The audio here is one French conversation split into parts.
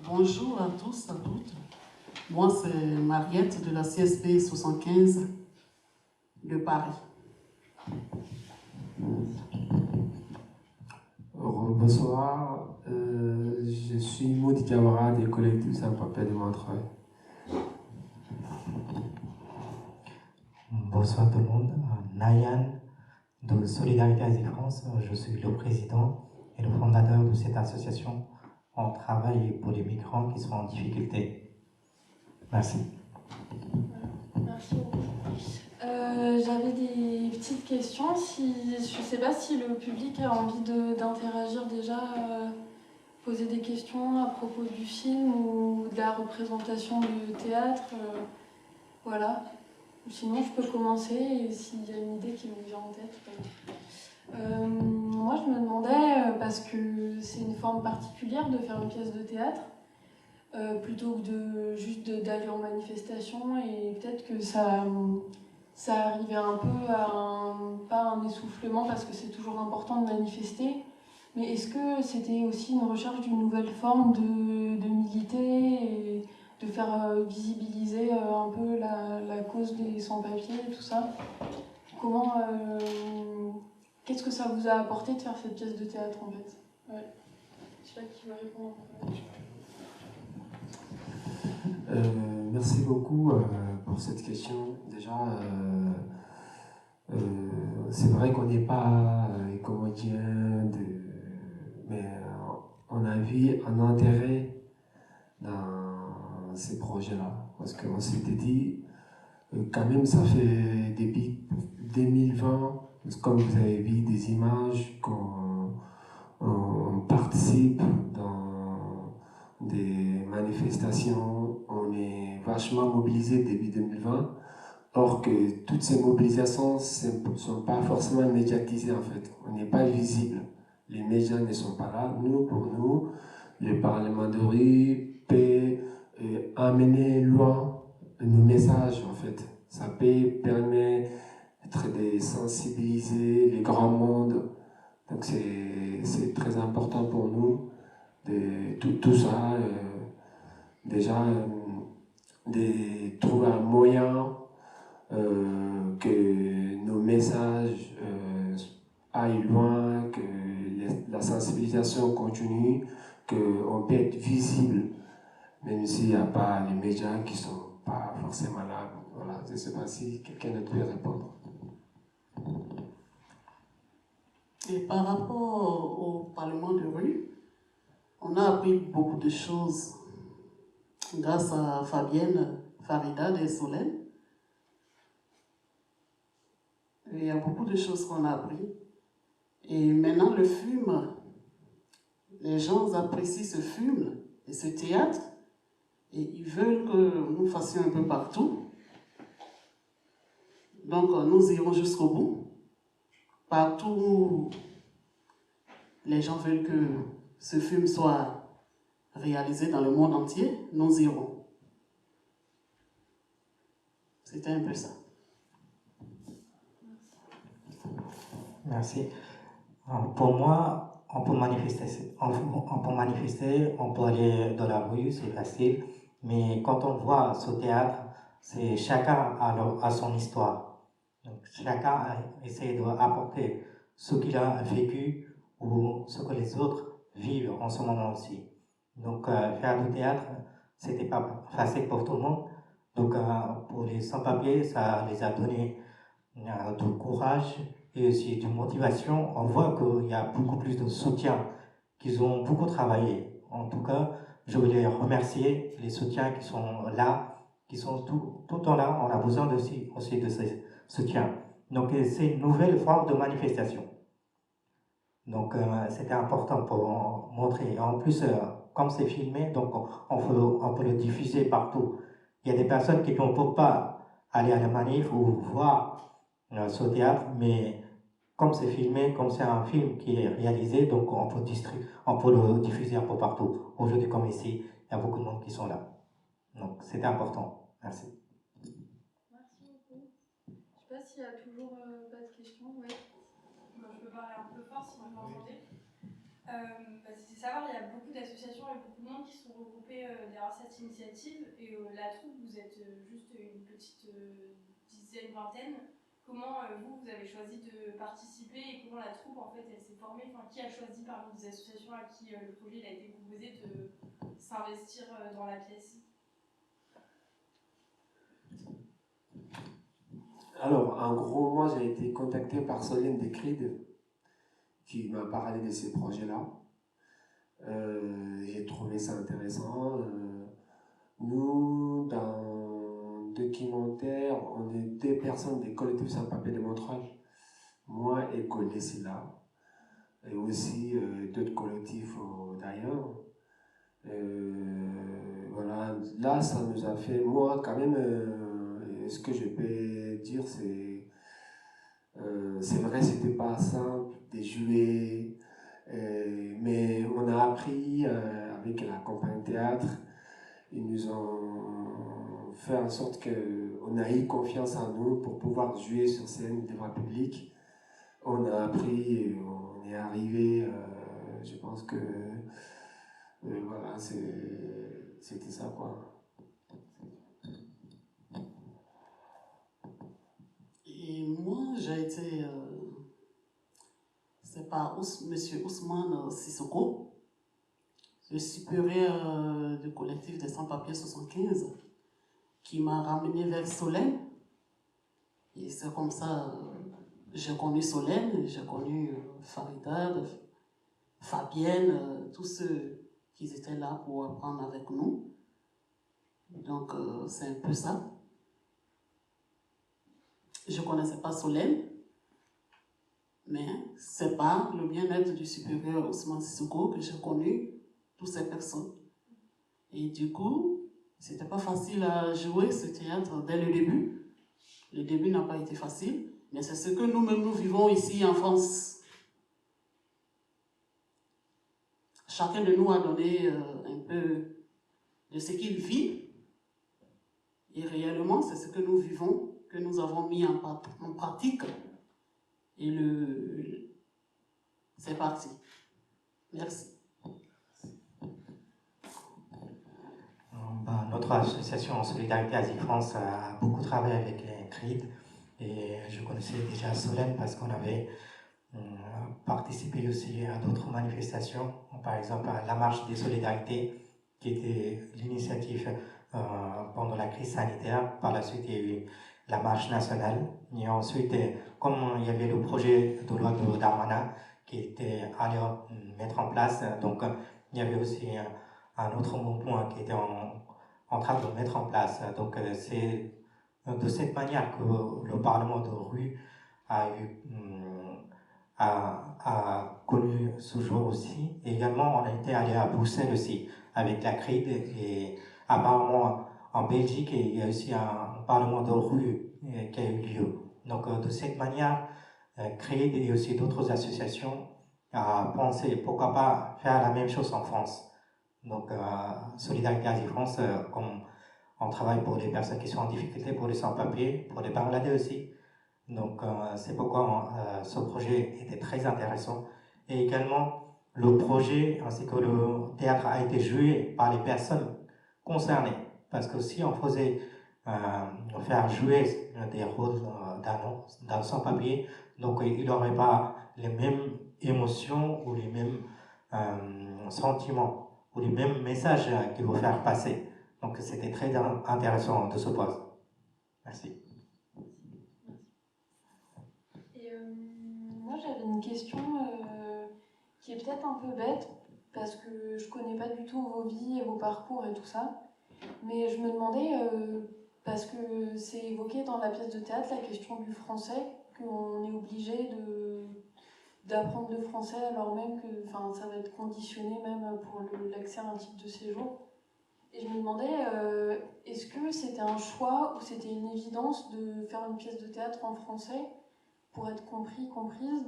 Bonjour à tous, à toutes. Moi, c'est Mariette de la CSP 75 de Paris. Bonsoir, je suis Maudit Diawara des collectifs Sans-Papiers de Montreuil. Bonsoir tout le monde, Nayan de Solidarité Asie France, je suis le président et le fondateur de cette association. On travaille pour les migrants qui sont en difficulté. Merci. Merci beaucoup. J'avais des petites questions. Je ne sais pas si le public a envie d'interagir déjà, poser des questions à propos du film ou de la représentation du théâtre. Voilà. Sinon, je peux commencer et s'il y a une idée qui me vient en tête. Moi, je me demandais, parce que c'est une forme particulière de faire une pièce de théâtre, plutôt que d'aller en manifestation, et peut-être que ça arrivait un peu à pas un essoufflement parce que c'est toujours important de manifester, mais est-ce que c'était aussi une recherche d'une nouvelle forme de militer et de faire visibiliser un peu la cause des sans-papiers et tout ça? Qu'est-ce que ça vous a apporté de faire cette pièce de théâtre en fait? Ouais. Je sais pas qui va répondre. Merci beaucoup pour cette question. Déjà, c'est vrai qu'on n'est pas comédien, mais on a vu un intérêt dans ces projets-là. Parce qu'on s'était dit, quand même, ça fait depuis 2020, comme vous avez vu des images, qu'on participe dans des manifestations, on est vachement mobilisé depuis 2020, or que toutes ces mobilisations ne sont pas forcément médiatisées en fait, on n'est pas visible, les médias ne sont pas là. Pour nous, le Parlement de rue peut amener loin nos messages en fait, ça peut permettre de sensibiliser les grands mondes. Donc c'est très important pour nous de tout ça, déjà de trouver un moyen que nos messages aillent loin, que la sensibilisation continue, qu'on peut être visible, même s'il n'y a pas les médias qui ne sont pas forcément là. Voilà, je ne sais pas si quelqu'un d'autre peut répondre. Et par rapport au Parlement de rue, on a appris beaucoup de choses grâce à Fabienne Farida des Solènes. Il y a beaucoup de choses qu'on a appris. Et maintenant, le film, les gens apprécient ce film et ce théâtre, et ils veulent que nous fassions un peu partout. Donc, nous irons jusqu'au bout. Partout où les gens veulent que ce film soit réalisé dans le monde entier, nous irons. C'était un peu ça. Merci. Pour moi, on peut manifester, on peut aller dans la rue, c'est facile, mais quand on voit ce théâtre, c'est chacun a son histoire. Donc, chacun essaie d'apporter ce qu'il a vécu ou ce que les autres vivent en ce moment aussi. Donc, faire du théâtre, c'était pas facile pour tout le monde. Donc, pour les sans-papiers, ça les a donné du courage et aussi de motivation. On voit qu'il y a beaucoup plus de soutien, qu'ils ont beaucoup travaillé. En tout cas, je voulais remercier les soutiens qui sont là, qui sont tout le temps là. On a besoin aussi de ces soutiens. Donc, c'est une nouvelle forme de manifestation. Donc, c'était important pour montrer. En plus, comme c'est filmé, donc on peut le diffuser partout. Il y a des personnes qui ne peuvent pas aller à la manif ou voir ce théâtre, mais comme c'est filmé, comme c'est un film qui est réalisé, donc on peut le diffuser un peu partout. Aujourd'hui, comme ici, il y a beaucoup de monde qui sont là. Donc, c'était important. Merci. Merci beaucoup. Je ne sais pas s'il y a toujours pas de questions. Ouais. Je peux parler un peu fort si vous m'entendez. C'est savoir, il y a beaucoup d'associations et beaucoup de monde qui sont regroupés derrière cette initiative. Et la troupe, vous êtes juste une petite dizaine, vingtaine. Comment vous avez choisi de participer et comment la troupe, en fait, elle s'est formée? Enfin, qui a choisi parmi des associations à qui le projet a été proposé de s'investir dans la pièce? Alors, en gros, moi, j'ai été contacté par Solène Descrides, qui m'a parlé de ces projets-là. J'ai trouvé ça intéressant. Nous, dans Documentaire, on est deux personnes des collectifs sans-papiers de Montreuil. Moi et Collet Silla. Et aussi d'autres collectifs d'ailleurs. Voilà, là, ça nous a fait, moi, quand même, ce que je peux dire, c'est vrai, c'était pas simple de jouer, mais on a appris avec la compagnie théâtre. Ils nous ont fait en sorte qu'on a eu confiance en nous pour pouvoir jouer sur scène devant le public. On a appris, on est arrivé, je pense que voilà, c'était ça quoi. Et moi, j'ai été, c'est par Monsieur Ousmane Sissoko, le supérieur du collectif des sans-papiers 75, qui m'a ramené vers Solène. Et c'est comme ça, j'ai connu Solène, j'ai connu Farida, Fabienne, tous ceux qui étaient là pour apprendre avec nous. Donc, c'est un peu ça. Je ne connaissais pas Solène, mais c'est par le bien-être du supérieur Ousmane Sissoko que j'ai connu toutes ces personnes. Et du coup, c'était pas facile à jouer ce théâtre dès le début. Le début n'a pas été facile, mais c'est ce que nous-mêmes nous vivons ici en France. Chacun de nous a donné un peu de ce qu'il vit. Et réellement, c'est ce que nous vivons, que nous avons mis en pratique. Et c'est parti. Merci. Notre association en solidarité Asie-France a beaucoup travaillé avec les CRID et je connaissais déjà Solène parce qu'on avait participé aussi à d'autres manifestations, par exemple à la marche des solidarités qui était l'initiative pendant la crise sanitaire. Par la suite, il y a eu la marche nationale et ensuite, comme il y avait le projet de loi de Darmanin qui était allé mettre en place, donc il y avait aussi un autre mouvement qui était en train de mettre en place. Donc c'est de cette manière que le Parlement de rue a connu ce jour aussi. Et également, on a été allé à Bruxelles aussi avec la CRID et apparemment en Belgique, il y a aussi un Parlement de rue qui a eu lieu. Donc de cette manière, CRID et aussi d'autres associations a pensé pourquoi pas faire la même chose en France. Donc, Solidarité Asie-France, comme on travaille pour les personnes qui sont en difficulté, pour les sans-papiers, pour les Bangladais aussi. Donc, c'est pourquoi ce projet était très intéressant. Et également, le projet ainsi que le théâtre a été joué par les personnes concernées. Parce que si on faisait faire jouer des rôles d'un sans-papier, donc il n'aurait pas les mêmes émotions ou les mêmes sentiments ou les mêmes messages qu'il faut faire passer. Donc c'était très intéressant de ce poste. Merci. Et moi j'avais une question qui est peut-être un peu bête parce que je connais pas du tout vos vies et vos parcours et tout ça. Mais je me demandais, parce que c'est évoqué dans la pièce de théâtre, la question du français, qu'on est obligé d'apprendre le français alors même que ça va être conditionné même pour l'accès à un titre de séjour. Et je me demandais, est-ce que c'était un choix ou c'était une évidence de faire une pièce de théâtre en français pour être comprise,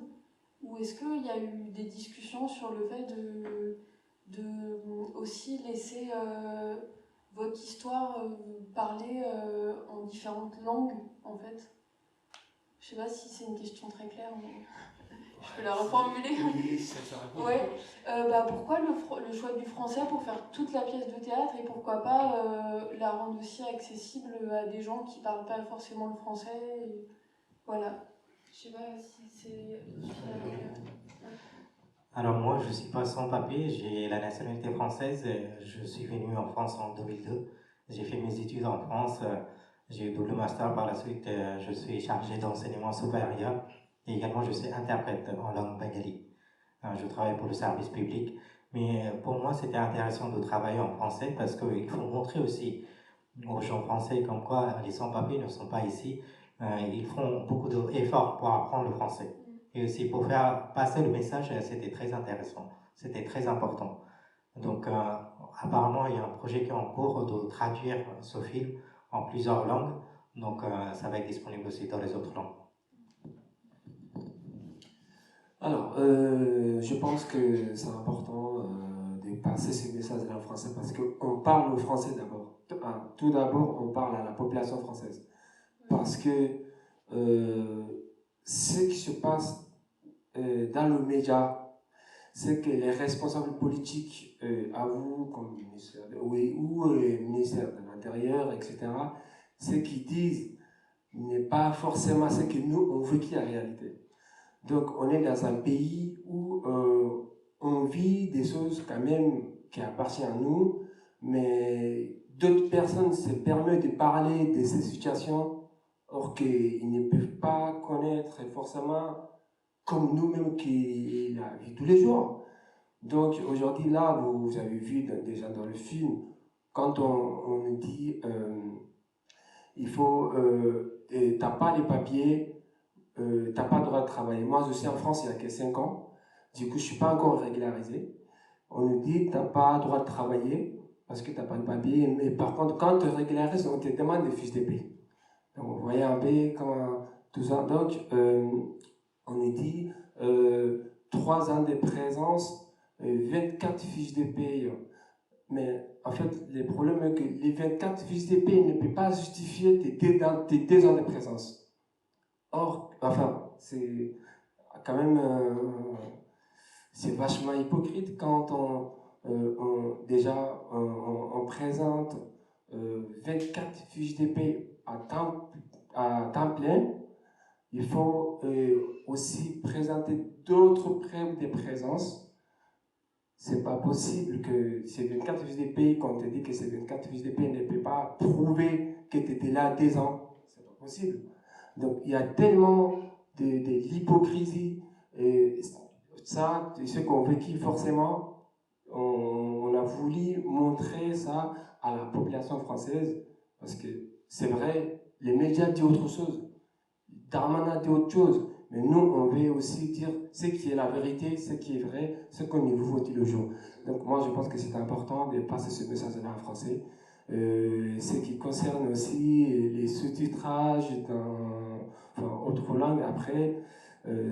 ou est-ce qu'il y a eu des discussions sur le fait de aussi laisser votre histoire parler en différentes langues en fait? Je sais pas si c'est une question très claire, mais je peux la reformuler. Oui, ça répond. Ouais. Pourquoi le choix du français pour faire toute la pièce de théâtre et pourquoi pas la rendre aussi accessible à des gens qui parlent pas forcément le français et voilà. Je sais pas si c'est... Alors moi, je suis pas sans papier, j'ai la nationalité française, je suis venu en France en 2002, j'ai fait mes études en France, j'ai eu double master par la suite, je suis chargé d'enseignement supérieur et également je suis interprète en langue bengali. Je travaille pour le service public, mais pour moi c'était intéressant de travailler en français parce qu'il faut montrer aussi aux gens français comme quoi les sans-papiers ne sont pas ici, ils font beaucoup d'efforts pour apprendre le français. Et aussi pour faire passer le message, c'était très intéressant, c'était très important. Donc apparemment il y a un projet qui est en cours de traduire ce film en plusieurs langues, donc ça va être disponible aussi dans les autres langues. Alors, je pense que c'est important de passer ce message-là en français parce qu'on parle au français d'abord. Tout d'abord, on parle à la population française. Parce que ce qui se passe dans le média, c'est que les responsables politiques, à vous, comme ministère ou ministère de l'Intérieur, etc., ce qu'ils disent n'est pas forcément ce que nous, on veut qu'il y ait la réalité. Donc, on est dans un pays où on vit des choses quand même qui appartiennent à nous, mais d'autres personnes se permettent de parler de ces situations, or qu'ils ne peuvent pas connaître forcément comme nous-mêmes qui la vivons tous les jours. Donc, aujourd'hui, là, vous avez vu déjà dans le film, quand on nous dit il faut, t'as pas les papiers, t'as pas le droit de travailler. Moi, je suis en France il y a que 5 ans. Du coup, je suis pas encore régularisé. On nous dit, t'as pas le droit de travailler parce que t'as pas de papier. Mais par contre, quand tu régularises, on te demande des fiches de paie. Donc, vous voyez un peu comment tout ça. Donc, on nous dit 3 ans de présence, 24 fiches de paie. Mais en fait, le problème est que les 24 fiches de paie ne peuvent pas justifier tes 2 ans de présence. Or, enfin, c'est quand même, c'est vachement hypocrite quand on présente 24 fiches de paie à temps plein. Il faut aussi présenter d'autres preuves de présence. C'est pas possible que ces 24 fiches de paie, quand on te dit que ces 24 fiches de paie ne peuvent pas prouver que tu étais là 2 ans. C'est pas possible. Donc, il y a tellement de l'hypocrisie, et ça, ceux qui ont vécu forcément, on a voulu montrer ça à la population française, parce que c'est vrai, les médias disent autre chose, Darmanin dit autre chose, mais nous, on veut aussi dire ce qui est la vérité, ce qui est vrai, ce qu'on nous voit tous les jours. Donc, moi, je pense que c'est important de passer ce message-là en français. Ce qui concerne aussi les sous-titrages dans autres langues, après,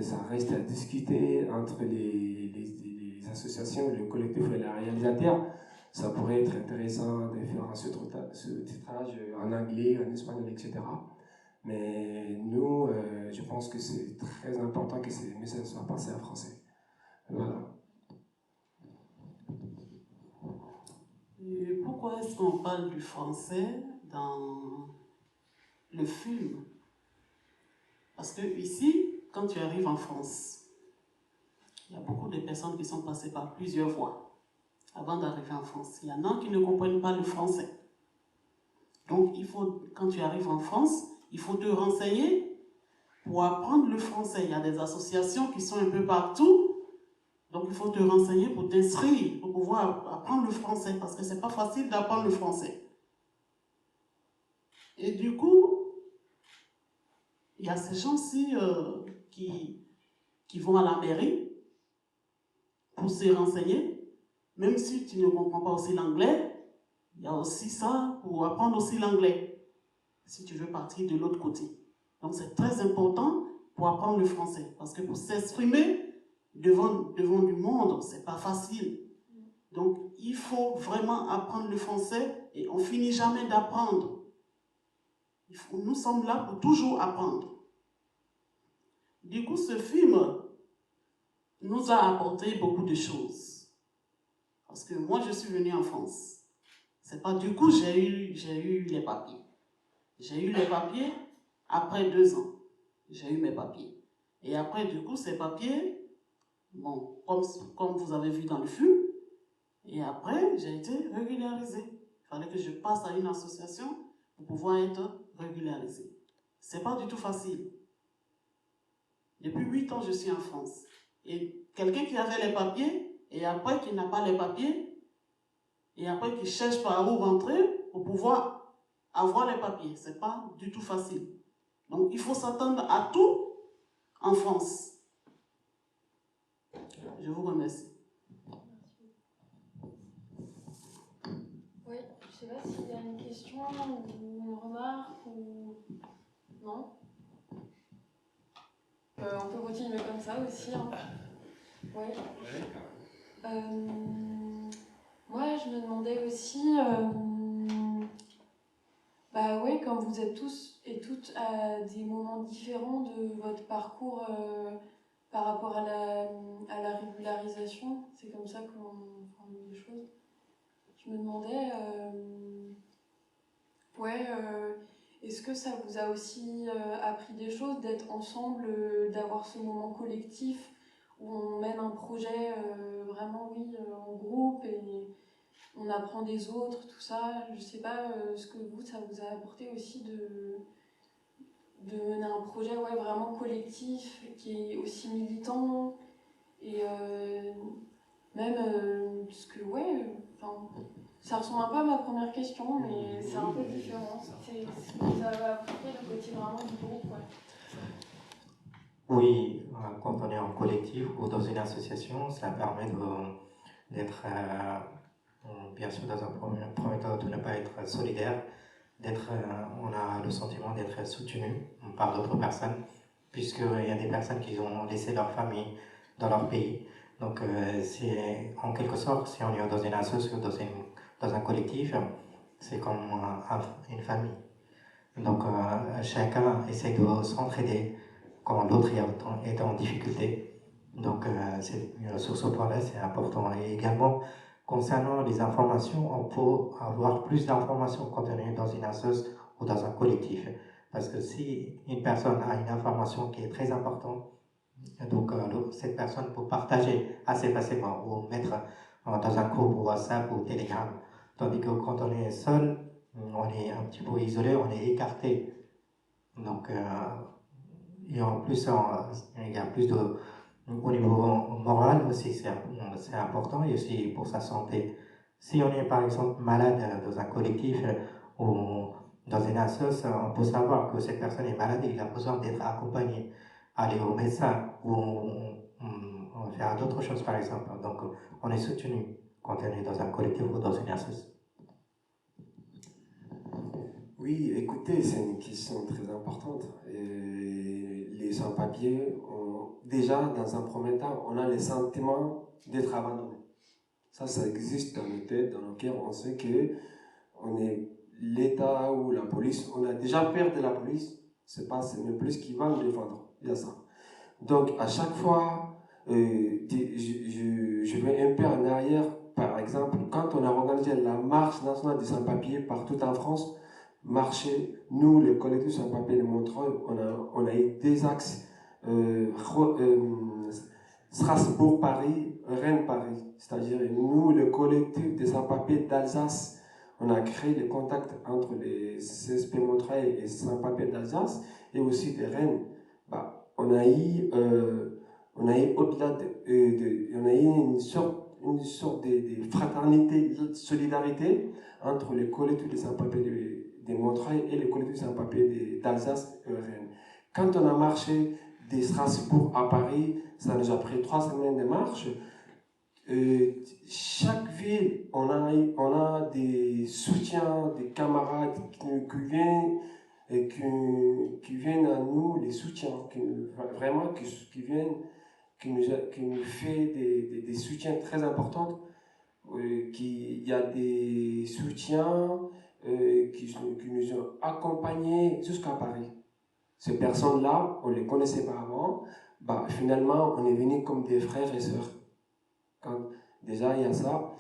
ça reste à discuter entre les associations, le collectif et les réalisateurs. Ça pourrait être intéressant de faire un sous-titrage en anglais, en espagnol, etc. Mais nous, je pense que c'est très important que ces messages soient passés en français. Voilà. Et pourquoi est-ce qu'on parle du français dans le film? Parce que ici, quand tu arrives en France, il y a beaucoup de personnes qui sont passées par plusieurs voies avant d'arriver en France. Il y en a qui ne comprennent pas le français. Donc, quand tu arrives en France, il faut te renseigner pour apprendre le français. Il y a des associations qui sont un peu partout. Donc, il faut te renseigner pour t'inscrire, pour pouvoir apprendre le français, parce que c'est pas facile d'apprendre le français. Et du coup, il y a ces gens-ci qui vont à la mairie pour se renseigner. Même si tu ne comprends pas aussi l'anglais, il y a aussi ça pour apprendre aussi l'anglais, si tu veux partir de l'autre côté. Donc, c'est très important pour apprendre le français, parce que pour s'exprimer devant du monde, c'est pas facile. Donc, il faut vraiment apprendre le français et on finit jamais d'apprendre. Nous sommes là pour toujours apprendre. Du coup, ce film nous a apporté beaucoup de choses. Parce que moi, je suis venue en France. C'est pas du coup j'ai eu les papiers. J'ai eu les papiers après 2 ans. J'ai eu mes papiers. Et après, du coup, ces papiers, bon, comme vous avez vu dans le film, et après, j'ai été régularisée. Il fallait que je passe à une association pour pouvoir être régularisée. C'est pas du tout facile. Depuis 8 ans, je suis en France. Et quelqu'un qui avait les papiers, et après qui n'a pas les papiers, et après qui cherche par où rentrer pour pouvoir avoir les papiers. C'est pas du tout facile. Donc il faut s'attendre à tout en France. Je vous remercie. Oui, je ne sais pas s'il y a une question ou une remarque ou... Non on peut continuer comme ça aussi. Hein. Ouais. Moi, je me demandais aussi... bah oui, quand vous êtes tous et toutes à des moments différents de votre parcours par rapport à la régularisation, c'est comme ça qu'on prend les choses. Je me demandais, est-ce que ça vous a aussi appris des choses d'être ensemble, d'avoir ce moment collectif où on mène un projet vraiment, oui, en groupe et on apprend des autres, tout ça. Je sais pas ce que ça vous a apporté aussi de mener un projet vraiment collectif, qui est aussi militant et même parce que ça ressemble un peu à ma première question, mais c'est un peu différent. C'est ce que vous avez apporté, le côté vraiment du groupe. Oui, quand on est en collectif ou dans une association, ça permet d'être, bien sûr, dans un premier temps, de ne pas être solidaire, on a le sentiment d'être soutenu par d'autres personnes, puisqu'il y a des personnes qui ont laissé leur famille dans leur pays. Donc, c'est en quelque sorte, si on est dans une association, dans un collectif, c'est comme une famille. Donc, chacun essaie de s'entraider quand l'autre est en difficulté. Donc, sur ce point-là, c'est important. Et également, concernant les informations, on peut avoir plus d'informations quand on est dans une association ou dans un collectif. Parce que si une personne a une information qui est très importante, donc cette personne peut partager assez facilement ou mettre dans un groupe WhatsApp ou Telegram. Tandis que quand on est seul, on est un petit peu isolé, on est écarté. Donc, et en plus, il y a plus de... Au niveau moral aussi, c'est important, et aussi pour sa santé. Si on est par exemple malade dans un collectif ou dans une association, on peut savoir que cette personne est malade et il a besoin d'être accompagné, aller au médecin ou faire d'autres choses par exemple. Donc on est soutenu quand on est dans un collectif ou dans une association. Oui, écoutez, c'est une question très importante. Et les sans-papiers, déjà, dans un premier temps, on a le sentiment d'être abandonné. Ça existe dans nos têtes, dans nos cœurs. On sait que on est l'État ou la police. On a déjà peur de la police. C'est même plus qui va nous défendre. Il y a ça. Donc, à chaque fois, je vais un peu en arrière. Par exemple, quand on a organisé la marche nationale des sans-papiers partout en France, nous, les collectifs sans-papiers de Montreuil, on a eu des axes, Strasbourg-Paris, Rennes-Paris. C'est-à-dire, nous, le collectif des sans-papiers d'Alsace, on a créé les contacts entre les CSP Montreuil et sans-papiers d'Alsace, et aussi de Rennes. On a eu au-delà on a eu une sorte de fraternité, de solidarité entre les collectifs des sans-papiers de Montreuil et les collectifs sans-papiers d'Alsace et Rennes. Quand on a marché de Strasbourg à Paris, ça nous a pris 3 semaines de marche. Chaque ville, on a des soutiens, des camarades qui viennent et qui viennent à nous, les soutiens, qui viennent, qui nous fait des soutiens très importants. Il y a des soutiens qui nous ont accompagnés jusqu'à Paris. Ces personnes-là, on ne les connaissait pas avant. bah, finalement, on est venus comme des frères et sœurs. Déjà, il y a ça.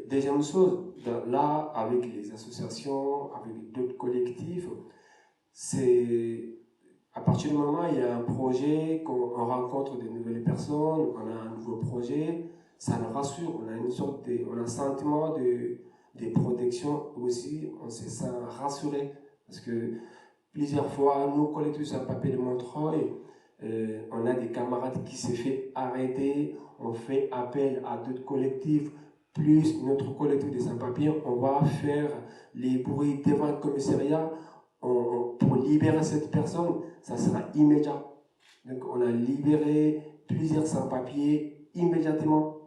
Deuxième chose, là, avec les associations, avec d'autres collectifs, c'est à partir du moment où il y a un projet, qu'on rencontre de nouvelles personnes, on a un nouveau projet, ça nous rassure, on a on a un sentiment de protection aussi, on se sent rassuré. Parce que plusieurs fois, nous, collectifs sans-papiers de Montreuil, on a des camarades qui s'est fait arrêter, on fait appel à d'autres collectifs, plus notre collectif des sans-papiers, on va faire les bruits devant le commissariat pour libérer cette personne, ça sera immédiat. Donc on a libéré plusieurs sans-papiers immédiatement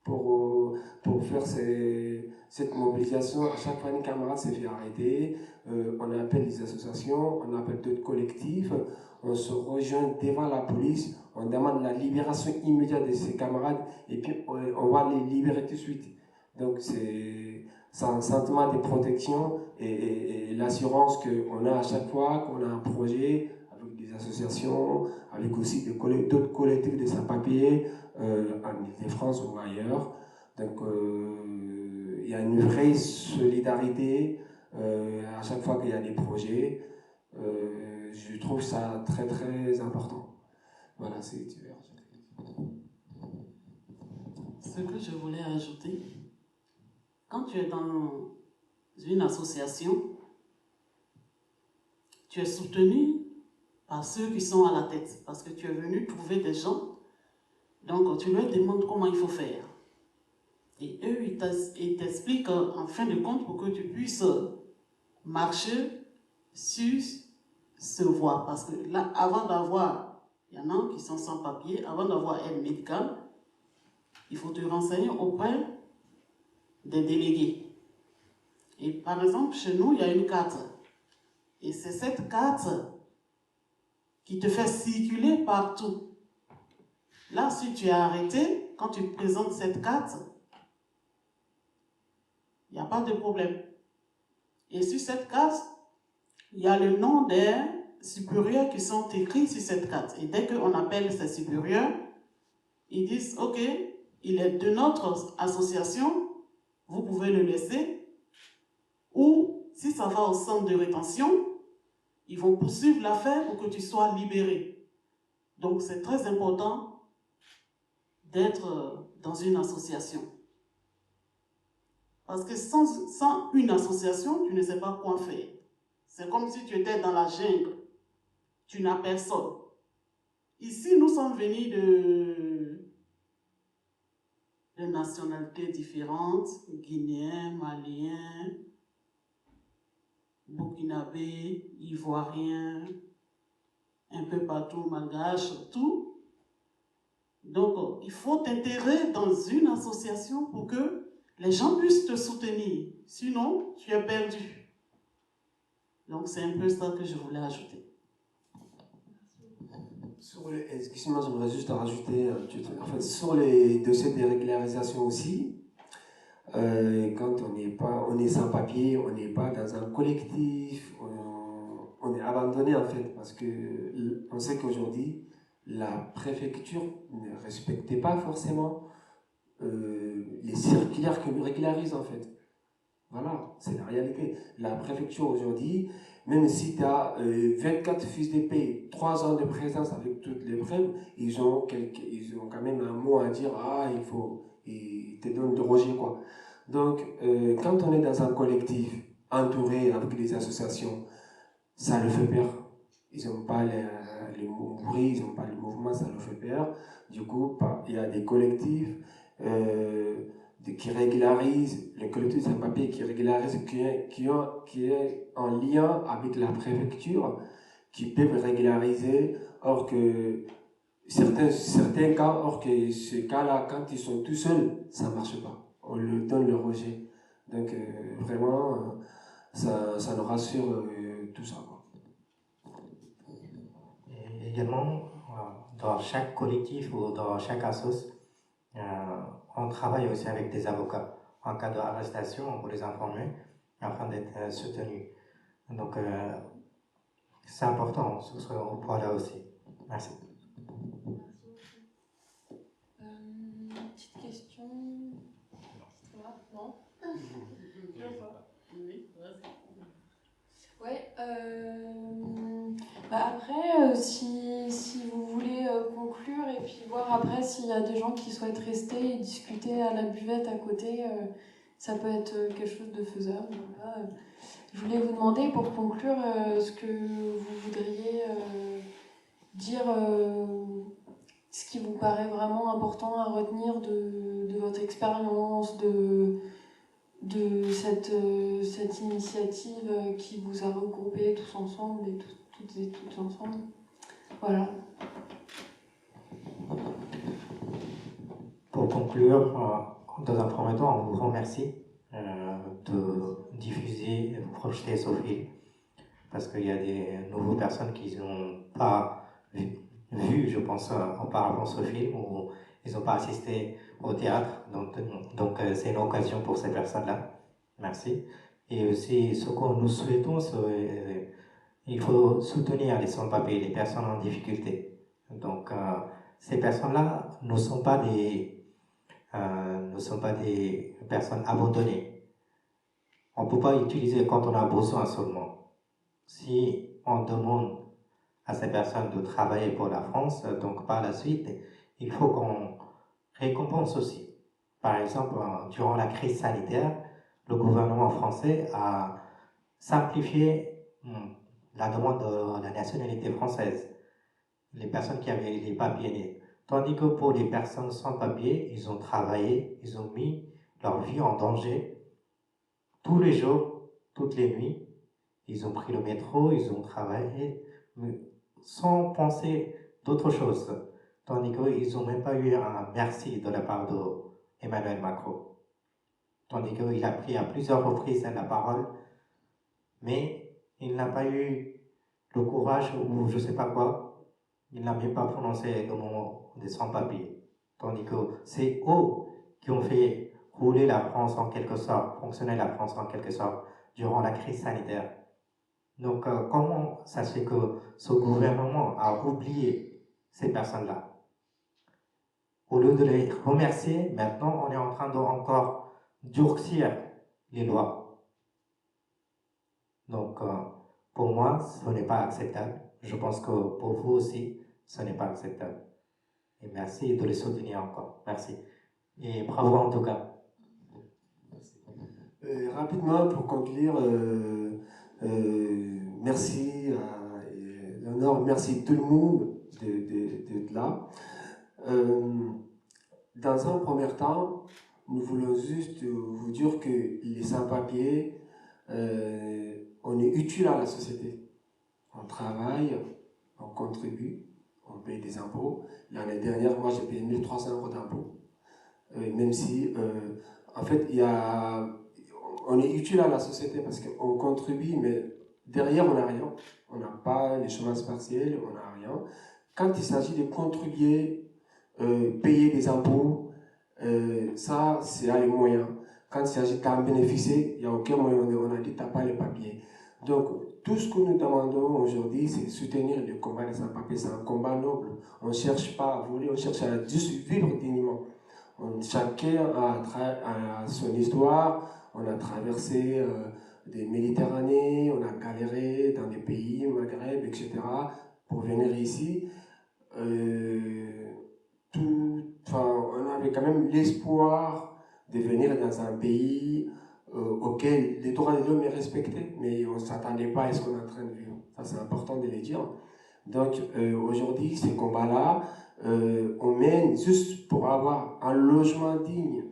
pour faire cette mobilisation. À chaque fois, un camarade s'est fait arrêter, on appelle les associations, on appelle d'autres collectifs, on se rejoint devant la police, on demande la libération immédiate de ces camarades et puis on va les libérer tout de suite. Donc c'est un sentiment de protection et l'assurance qu'on a à chaque fois qu'on a un projet avec des associations, avec aussi d'autres collectifs de sans-papiers en Ile-de-France ou ailleurs. Donc il y a une vraie solidarité à chaque fois qu'il y a des projets. Je trouve ça très très important. Voilà, c'est divers. Ce que je voulais ajouter, quand tu es dans une association, tu es soutenu par ceux qui sont à la tête, parce que tu es venu trouver des gens, donc tu leur demandes comment il faut faire. Et eux, ils t'expliquent en fin de compte pour que tu puisses marcher sur ce voie. Parce que là, avant d'avoir, il y en a qui sont sans papier, avant d'avoir aide médicale, il faut te renseigner auprès des délégués. Et par exemple, chez nous, il y a une carte. Et c'est cette carte qui te fait circuler partout. Là, si tu es arrêté, quand tu présentes cette carte, il n'y a pas de problème. Et sur cette carte, il y a le nom des supérieurs qui sont écrits sur cette carte. Et dès qu'on appelle ces supérieurs, ils disent, OK, il est de notre association, vous pouvez le laisser. Ou, si ça va au centre de rétention, ils vont poursuivre l'affaire pour que tu sois libéré. Donc, c'est très important d'être dans une association. Parce que sans une association, tu ne sais pas quoi faire. C'est comme si tu étais dans la jungle. Tu n'as personne. Ici, nous sommes venus de nationalités différentes, Guinéens, Maliens, Burkinabés, Ivoiriens, un peu partout, Malgaches, tout. Donc, il faut t'intégrer dans une association pour que les gens puissent te soutenir. Sinon, tu es perdu. Donc, c'est un peu ça que je voulais ajouter. Excuse-moi, j'aimerais juste rajouter un petit truc. En fait, sur les dossiers de régularisation aussi, quand on est sans papier, on n'est pas dans un collectif, on est abandonné en fait, parce que on sait qu'aujourd'hui, la préfecture ne respectait pas forcément les circulaires que nous régularisent en fait. Voilà, c'est la réalité. La préfecture aujourd'hui, même si tu as 24 fiches de paie, 3 ans de présence avec toutes les preuves, ils ont quand même un mot à dire, ils te donnent de rejet quoi. Donc, quand on est dans un collectif, entouré avec des associations, ça le fait peur. Ils n'ont pas les bruits, ils n'ont pas le mouvement, ça le fait peur. Du coup, il y a des collectifs qui régularisent, le collectif sans papier qui régularise, qui est en lien avec la préfecture, qui peuvent régulariser, or que certains cas, or que ces cas-là, quand ils sont tout seuls, ça ne marche pas. On leur donne le rejet. Donc, vraiment, ça nous rassure tout ça, quoi. Et également, dans chaque collectif ou dans chaque assoce, on travaille aussi avec des avocats en cas d'arrestation pour les informer afin d'être soutenus. Donc, c'est important sur ce point-là aussi. Merci. voir après s'il y a des gens qui souhaitent rester et discuter à la buvette à côté. Ça peut être quelque chose de faisable. Voilà. Je voulais vous demander, pour conclure, ce que vous voudriez dire, ce qui vous paraît vraiment important à retenir de votre expérience, de cette initiative qui vous a regroupés tous ensemble et toutes et tous ensemble. Voilà. Pour conclure, dans un premier temps, on vous remercie de diffuser et de projeter Sophie, parce qu'il y a des nouvelles personnes qui n'ont pas vu, je pense, auparavant ce film, ou ils n'ont pas assisté au théâtre. Donc c'est une occasion pour ces personnes-là. Merci. Et aussi, ce que nous souhaitons, il faut soutenir les sans-papiers, les personnes en difficulté. Donc, ces personnes-là ne sont pas des personnes abandonnées. On ne peut pas utiliser quand on a besoin seulement. Si on demande à ces personnes de travailler pour la France, donc par la suite, il faut qu'on récompense aussi. Par exemple, durant la crise sanitaire, le gouvernement français a simplifié la demande de la nationalité française. Les personnes qui avaient les papiers. Tandis que pour les personnes sans papier, ils ont travaillé, ils ont mis leur vie en danger tous les jours, toutes les nuits. Ils ont pris le métro, ils ont travaillé, mais sans penser d'autre chose. Tandis qu'ils n'ont même pas eu un merci de la part d'Emmanuel Macron. Tandis qu'il a pris à plusieurs reprises la parole, mais il n'a pas eu le courage ou je ne sais pas quoi. Il n'a même pas prononcé le mot des sans-papiers. Tandis que c'est eux qui ont fait rouler la France en quelque sorte, fonctionner la France en quelque sorte, durant la crise sanitaire. Donc, comment ça se fait que ce gouvernement a oublié ces personnes-là? Au lieu de les remercier, maintenant, on est en train de encore durcir les lois. Donc, pour moi, ce n'est pas acceptable. Je pense que pour vous aussi, ce n'est pas acceptable. Et merci de les soutenir encore. Merci. Et bravo en tout cas. Rapidement, pour conclure, merci à Léonore, merci tout le monde d'être là. Dans un premier temps, nous voulons juste vous dire que les sans-papiers, on est utile à la société. On travaille, on contribue, on paye des impôts. L'année dernière, moi, j'ai payé 1300 € d'impôts. Même si, en fait, on est utile à la société parce qu'on contribue, mais derrière, on n'a rien. On n'a pas les chômages partiels, on n'a rien. Quand il s'agit de contribuer, payer des impôts, ça, c'est les moyens. Quand il s'agit d'en bénéficier, il n'y a aucun moyen. On a dit, tu n'as pas les papiers. Donc, tout ce que nous demandons aujourd'hui, c'est de soutenir le combat des sans-papiers. C'est un combat noble. On ne cherche pas à voler, on cherche à juste vivre dignement. Chacun a son histoire. On a traversé des Méditerranées, on a galéré dans des pays, Maghreb, etc., pour venir ici. On avait quand même l'espoir de venir dans un pays auquel les droits de l'homme est respecté, mais on ne s'attendait pas à ce qu'on est en train de vivre. Ça, c'est important de le dire. Donc, aujourd'hui, ces combats-là, on mène juste pour avoir un logement digne,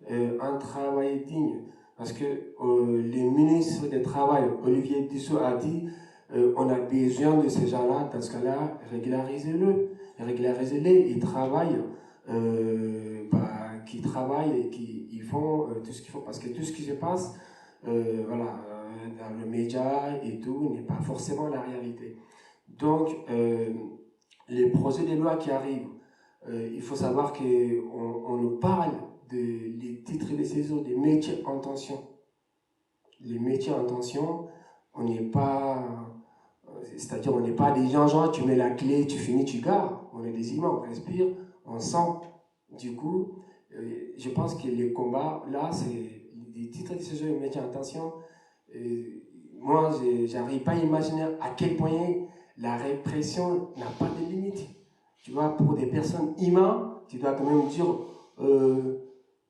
un travail digne. Parce que le ministre du Travail, Olivier Dussopt, a dit on a besoin de ces gens-là, dans ce cas-là, régularisez-les, ils travaillent, qui travaillent et qui font tout ce qu'il faut. Parce que tout ce qui se passe dans le média et tout n'est pas forcément la réalité. Donc, les projets de loi qui arrivent, il faut savoir qu'on nous parle des titres de séjour, des métiers en tension. Les métiers en tension, on n'est pas... C'est-à-dire, on n'est pas des gens, genre, tu mets la clé, tu finis, tu gares. On est des humains, on respire, on sent. Du coup, je pense que les combats, là, c'est des titres de séjour et métiers en tension. Moi, je n'arrive pas à imaginer à quel point la répression n'a pas de limite. Tu vois, pour des personnes humaines, tu dois quand même dire,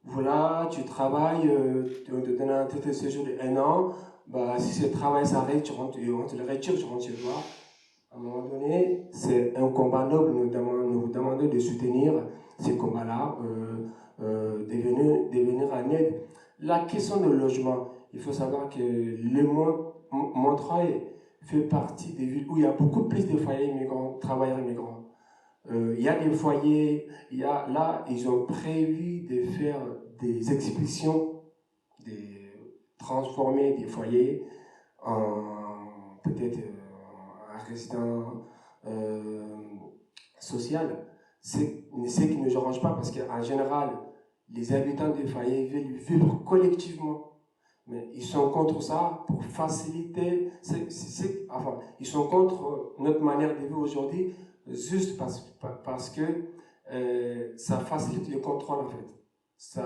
voilà, tu travailles, on te donne un titre de séjour de 1 an, bah, si ce travail s'arrête, on te le retire, tu rentres chez toi. À un moment donné, c'est un combat noble, nous vous demandons de soutenir ces combats-là, de venir en aide. La question de logement, il faut savoir que Montreuil fait partie des villes où il y a beaucoup plus de foyers immigrants, travailleurs immigrants. Il y a des foyers, là, ils ont prévu de faire des expulsions, de transformer des foyers en peut-être un résident social. C'est ce qui ne nous arrange pas parce qu'en général, les habitants des foyers veulent vivre collectivement. Mais ils sont contre ça pour faciliter, enfin, ils sont contre notre manière de vivre aujourd'hui juste parce que ça facilite le contrôle en fait. Ça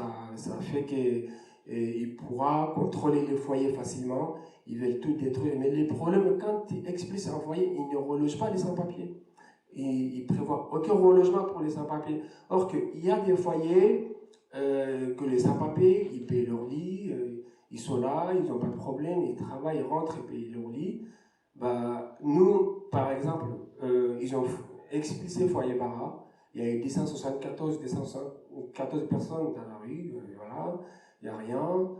fait qu'il pourra contrôler les foyers facilement, ils veulent tout détruire. Mais le problème, quand ils expulsent un foyer, ils ne relogent pas les sans-papiers. Ils ne prévoient aucun relogement pour les sans-papiers. Or qu'il y a des foyers que les sans-papiers, ils payent leur lit, ils sont là, ils n'ont pas de problème, ils travaillent, ils rentrent et payent leur lit. Bah, nous, par exemple, ils ont expulsé Foyer Bara. Il y a eu 274 personnes dans la rue, voilà, il n'y a rien.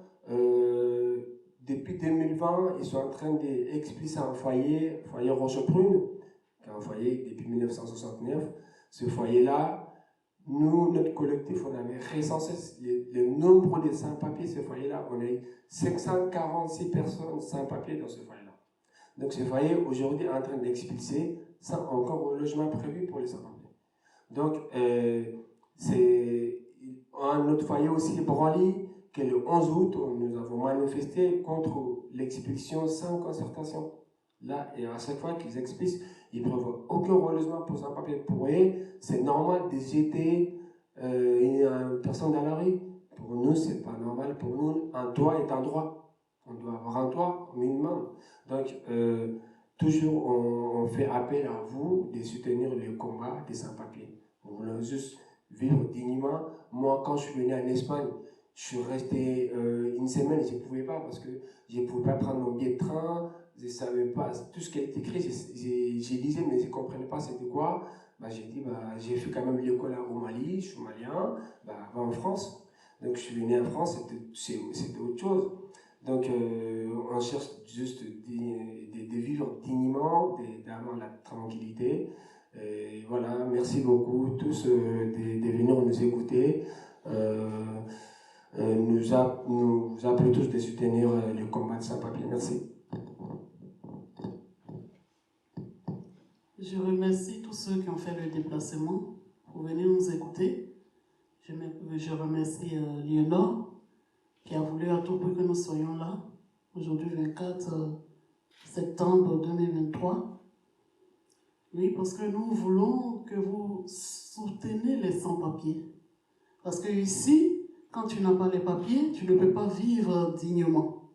Depuis 2020, ils sont en train d'expulser un foyer Rocheprune, qui est un foyer depuis 1969. Ce foyer-là, nous, notre collectif, on avait recensé le nombre de sans-papiers ce foyer-là. On a eu 546 personnes sans-papiers dans ce foyer-là. Donc ce foyer, aujourd'hui, est en train d'expulser sans encore logement prévu pour les sans-papiers. Donc, c'est un autre foyer aussi, Branly, que le 11 août, nous avons manifesté contre l'expulsion sans concertation. Là, et à chaque fois qu'ils expulsent, ils ne prévoient aucun relogement pour sans-papiers. Pour eux, c'est normal de jeter une personne dans la rue. Pour nous, c'est pas normal. Pour nous, un toit est un droit. On doit avoir un toit minimum. Donc, toujours, on fait appel à vous de soutenir le combat des sans-papiers. Nous voulons juste vivre dignement. Moi, quand je suis venu en Espagne, je suis resté une semaine et je ne pouvais pas parce que je ne pouvais pas prendre mon billet de train. Je ne savais pas. Tout ce qui était écrit, je lisais, mais je ne comprenais pas c'était quoi. Bah, j'ai dit, j'ai fait quand même l'école au Mali, je suis malien, en France. Donc, je suis venu en France, c'était autre chose. Donc, on cherche juste de vivre dignement, d'avoir la tranquillité. Et voilà, merci beaucoup tous de venir nous écouter. Nous appelons tous de soutenir le combat de sans-papiers. Merci. Je remercie tous ceux qui ont fait le déplacement pour venir nous écouter. Je remercie Léonore qui a voulu à tout prix que nous soyons là, aujourd'hui 24 septembre 2023. Oui, parce que nous voulons que vous souteniez les sans-papiers. Parce que ici, quand tu n'as pas les papiers, tu ne peux pas vivre dignement.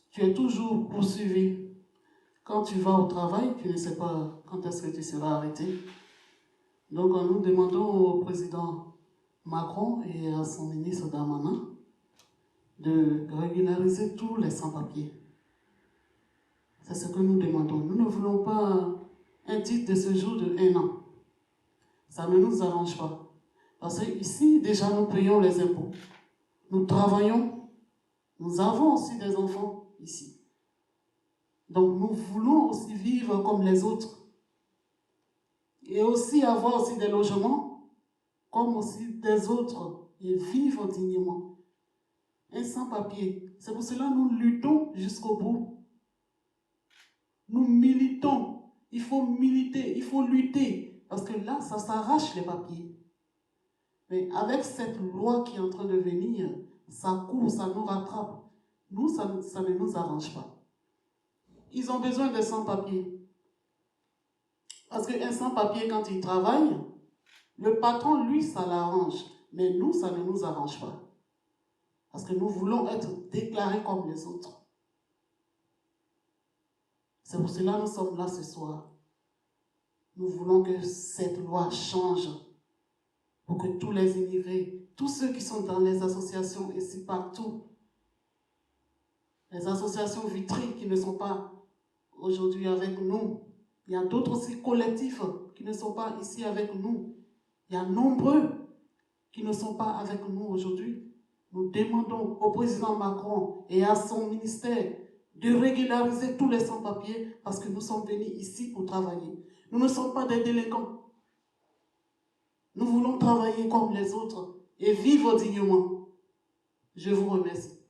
Tu es toujours poursuivi. Quand tu vas au travail, tu ne sais pas quand est-ce que tu seras arrêté. Donc, nous demandons au président Macron et à son ministre Darmanin de régulariser tous les sans-papiers. C'est ce que nous demandons. Nous ne voulons pas un titre de séjour de 1 an. Ça ne nous arrange pas. Parce qu'ici, déjà, nous payons les impôts. Nous travaillons. Nous avons aussi des enfants ici. Donc, nous voulons aussi vivre comme les autres. Et aussi avoir aussi des logements, comme aussi des autres, et vivre dignement. Un sans-papier. C'est pour cela que nous luttons jusqu'au bout. Nous militons. Il faut militer, il faut lutter. Parce que là, ça s'arrache les papiers. Mais avec cette loi qui est en train de venir, ça court, ça nous rattrape. Nous, ça ne nous arrange pas. Ils ont besoin de sans-papiers. Parce qu'un sans-papier, quand il travaille, le patron, lui, ça l'arrange. Mais nous, ça ne nous arrange pas. Parce que nous voulons être déclarés comme les autres. C'est pour cela que nous sommes là ce soir. Nous voulons que cette loi change pour que tous les immigrés, tous ceux qui sont dans les associations ici partout, les associations Vitry qui ne sont pas aujourd'hui avec nous, il y a d'autres aussi collectifs qui ne sont pas ici avec nous. Il y a nombreux qui ne sont pas avec nous aujourd'hui. Nous demandons au président Macron et à son ministère de régulariser tous les sans-papiers parce que nous sommes venus ici pour travailler. Nous ne sommes pas des délinquants. Nous voulons travailler comme les autres et vivre dignement. Je vous remercie.